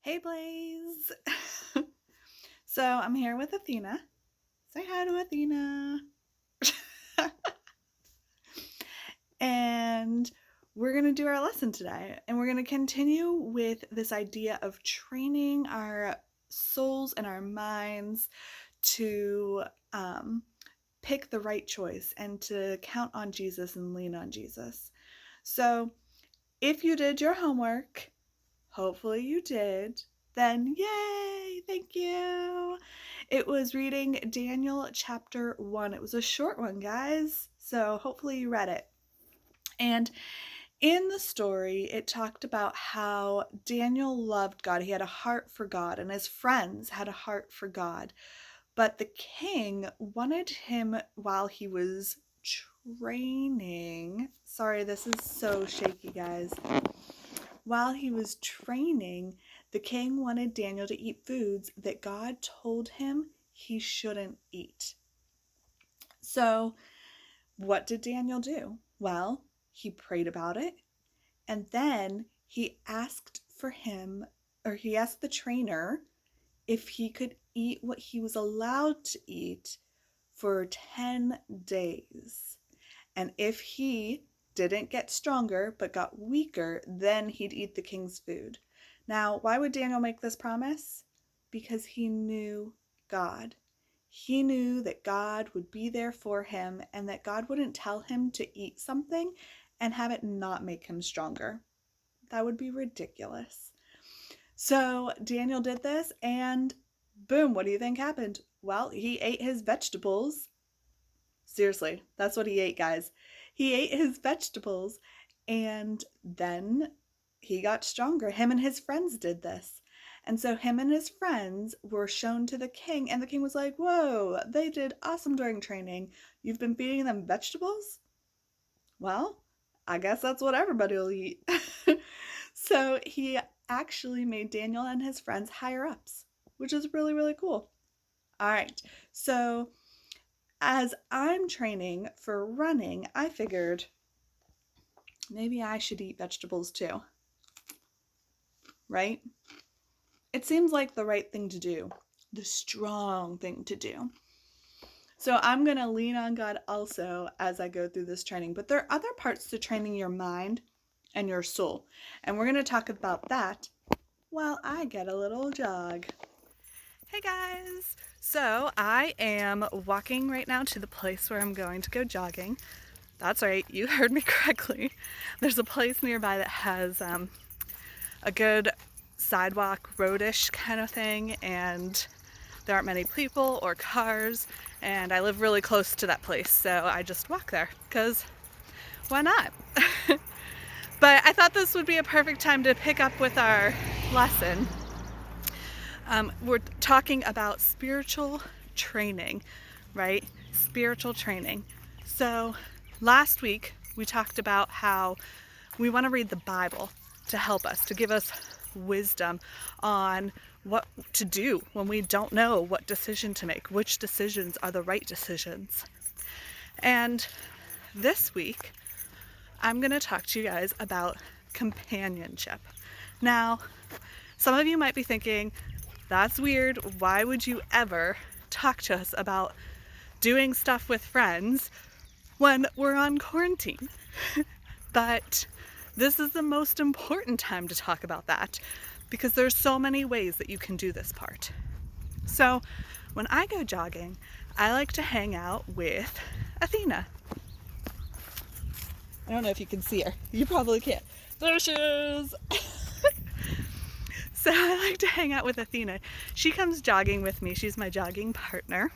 Hey Blaze! So I'm here with Athena. Say hi to Athena. And we're going to do our lesson today. And we're going to continue with this idea of training our souls and our minds to pick the right choice and to count on Jesus and lean on Jesus. So if you did your homework, hopefully you did, then yay, thank you. It was reading Daniel chapter 1. It was a short one, guys, so hopefully you read it. And in the story, it talked about how Daniel loved God. He had a heart for God, and his friends had a heart for God. But the king wanted him while he was training. Sorry, this is so shaky, guys. While he was training, the king wanted Daniel to eat foods that God told him he shouldn't eat. So, what did Daniel do? Well, he prayed about it, and then he asked the trainer if he could eat what he was allowed to eat for 10 days. And if he didn't get stronger but got weaker, then he'd eat the king's food. Now, why would Daniel make this promise? Because he knew God. He knew that God would be there for him and that God wouldn't tell him to eat something and have it not make him stronger. That would be ridiculous. So Daniel did this, and boom, what do you think happened? Well, he ate his vegetables. Seriously, that's what he ate, guys. He ate his vegetables, and then he got stronger. Him and his friends did this. And so him and his friends were shown to the king, and the king was like, whoa, they did awesome during training. You've been feeding them vegetables? Well, I guess that's what everybody will eat. So he actually made Daniel and his friends higher ups, which is really, really cool. All right, so as I'm training for running, I figured maybe I should eat vegetables too, right? It seems like the right thing to do, the strong thing to do. So I'm going to lean on God also as I go through this training, but there are other parts to training your mind and your soul, and we're going to talk about that while I get a little jog. Hey guys! So I am walking right now to the place where I'm going to go jogging. That's right, you heard me correctly. There's a place nearby that has a good sidewalk, roadish kind of thing, and there aren't many people or cars, and I live really close to that place, so I just walk there, because why not? But I thought this would be a perfect time to pick up with our lesson. We're talking about spiritual training, right? Spiritual training. So last week we talked about how we want to read the Bible to help us, to give us wisdom on what to do when we don't know what decision to make, which decisions are the right decisions. And this week I'm going to talk to you guys about companionship. Now, some of you might be thinking, that's weird. Why would you ever talk to us about doing stuff with friends when we're on quarantine? But this is the most important time to talk about that because there's so many ways that you can do this part. So when I go jogging, I like to hang out with Athena. I don't know if you can see her. You probably can't. There she is! So I like to hang out with Athena. She comes jogging with me. She's my jogging partner.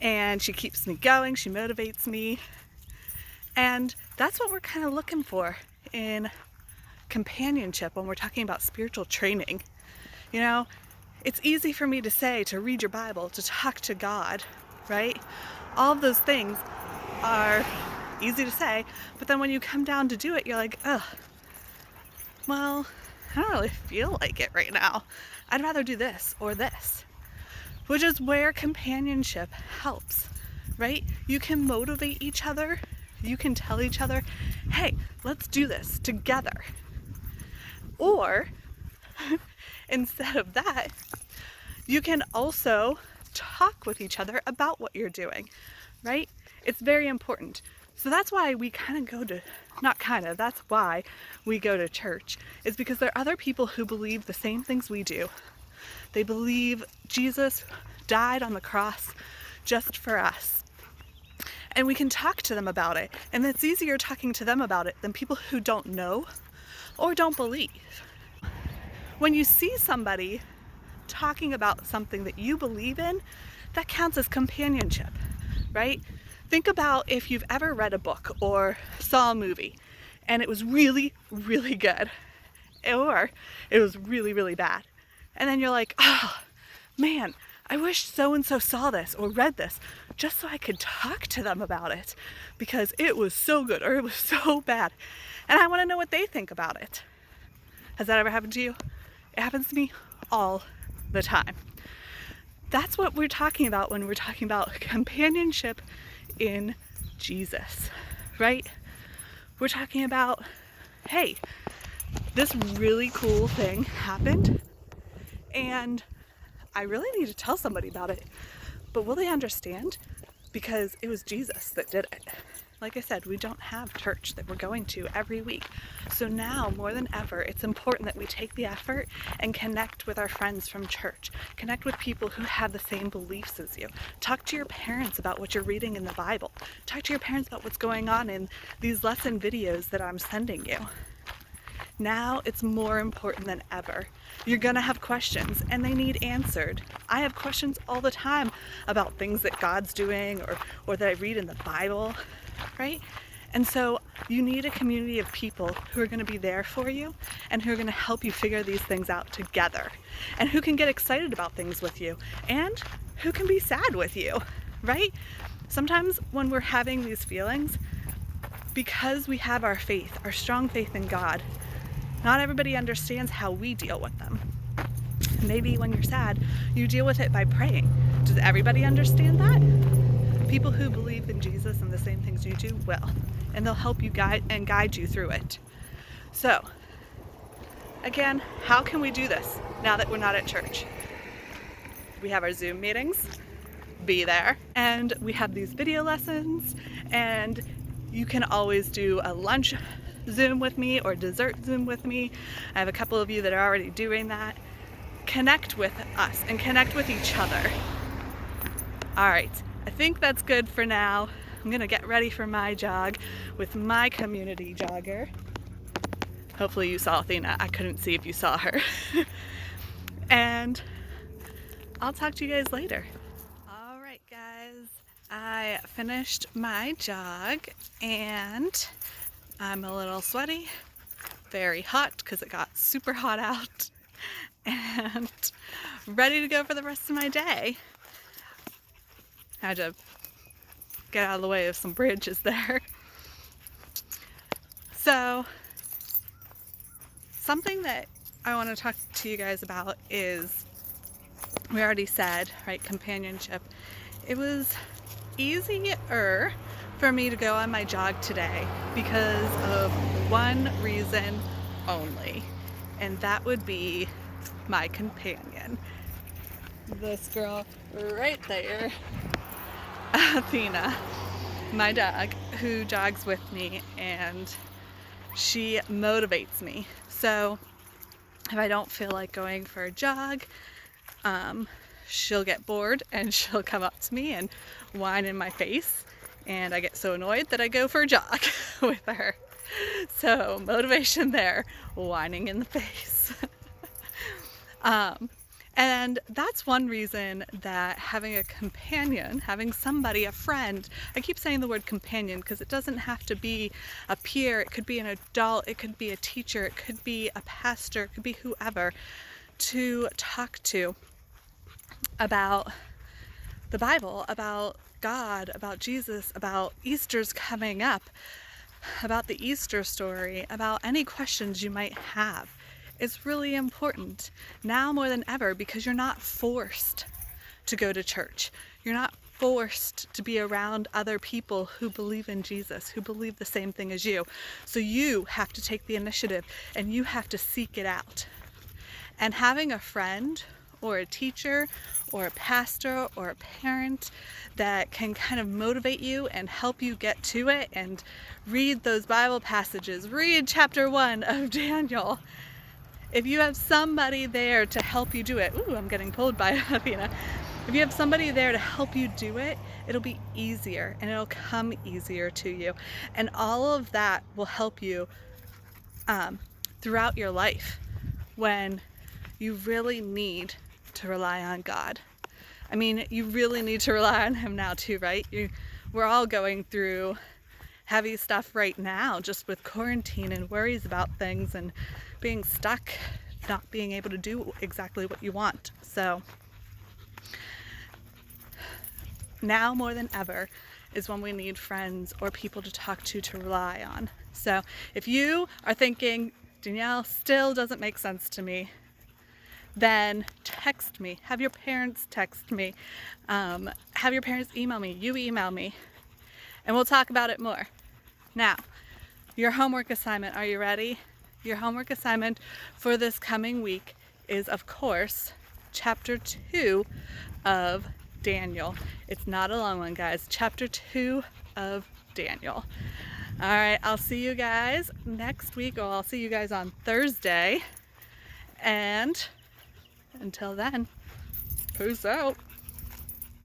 And she keeps me going. She motivates me. And that's what we're kind of looking for in companionship when we're talking about spiritual training. You know, it's easy for me to say to read your Bible, to talk to God, right? All of those things are easy to say, but then when you come down to do it, you're like, ugh, well, I don't really feel like it right now. I'd rather do this or this, which is where companionship helps, right? You can motivate each other. You can tell each other, hey, let's do this together. Or instead of that, you can also talk with each other about what you're doing, right? It's very important. So that's why we that's why we go to church, is because there are other people who believe the same things we do. They believe Jesus died on the cross just for us. And we can talk to them about it. And it's easier talking to them about it than people who don't know or don't believe. When you see somebody talking about something that you believe in, that counts as companionship, right? Think about if you've ever read a book or saw a movie and it was really, really good, or it was really, really bad. And then you're like, oh man, I wish so-and-so saw this or read this just so I could talk to them about it because it was so good or it was so bad. And I want to know what they think about it. Has that ever happened to you? It happens to me all the time. That's what we're talking about when we're talking about companionship in Jesus, right? We're talking about, hey, this really cool thing happened and I really need to tell somebody about it, but will they understand? Because it was Jesus that did it. Like I said, we don't have church that we're going to every week. So now more than ever, it's important that we take the effort and connect with our friends from church. Connect with people who have the same beliefs as you. Talk to your parents about what you're reading in the Bible. Talk to your parents about what's going on in these lesson videos that I'm sending you. Now it's more important than ever. You're gonna have questions and they need answered. I have questions all the time about things that God's doing or that I read in the Bible, right? And so you need a community of people who are gonna be there for you and who are gonna help you figure these things out together and who can get excited about things with you and who can be sad with you, right? Sometimes when we're having these feelings, because we have our faith, our strong faith in God, not everybody understands how we deal with them. Maybe when you're sad, you deal with it by praying. Does everybody understand that? People who believe in Jesus and the same things you do will, and they'll help you guide you through it. So, again, how can we do this now that we're not at church? We have our Zoom meetings, be there, and we have these video lessons, and you can always do a lunch Zoom with me or dessert Zoom with me. I have a couple of you that are already doing that. Connect with us and connect with each other. All right, I think that's good for now. I'm gonna get ready for my jog with my community jogger. Hopefully you saw Athena. I couldn't see if you saw her. And I'll talk to you guys later. All right, guys, I finished my jog and I'm a little sweaty, very hot because it got super hot out, and ready to go for the rest of my day. I had to get out of the way of some bridges there. So, something that I want to talk to you guys about is, we already said, right, companionship. It was easier for me to go on my jog today because of one reason only, and that would be my companion. This girl right there, Athena, my dog, who jogs with me, and she motivates me. So if I don't feel like going for a jog, she'll get bored and she'll come up to me and whine in my face. And I get so annoyed that I go for a jog with her. So motivation there, whining in the face. And that's one reason that having a companion, having somebody, a friend, I keep saying the word companion because it doesn't have to be a peer, it could be an adult, it could be a teacher, it could be a pastor, it could be whoever, to talk to about the Bible, about God, about Jesus, about Easter's coming up, about the Easter story, about any questions you might have. It's really important now more than ever because you're not forced to go to church. You're not forced to be around other people who believe in Jesus, who believe the same thing as you. So you have to take the initiative and you have to seek it out. And having a friend or a teacher or a pastor or a parent that can kind of motivate you and help you get to it and read those Bible passages, read chapter 1 of Daniel. If you have somebody there to help you do it, ooh, I'm getting pulled by Athena. If you have somebody there to help you do it, it'll be easier and it'll come easier to you. And all of that will help you throughout your life when you really need to rely on God. I mean, you really need to rely on Him now too, right? We're all going through heavy stuff right now, just with quarantine and worries about things and being stuck, not being able to do exactly what you want. So now more than ever is when we need friends or people to talk to rely on. So if you are thinking, Danielle still doesn't make sense to me, then text me. Have your parents text me. Have your parents email me. You email me. And we'll talk about it more. Now, your homework assignment. Are you ready? Your homework assignment for this coming week is, of course, chapter 2 of Daniel. It's not a long one, guys. Chapter 2 of Daniel. All right, I'll see you guys next week, or I'll see you guys on Thursday. And until then, peace out.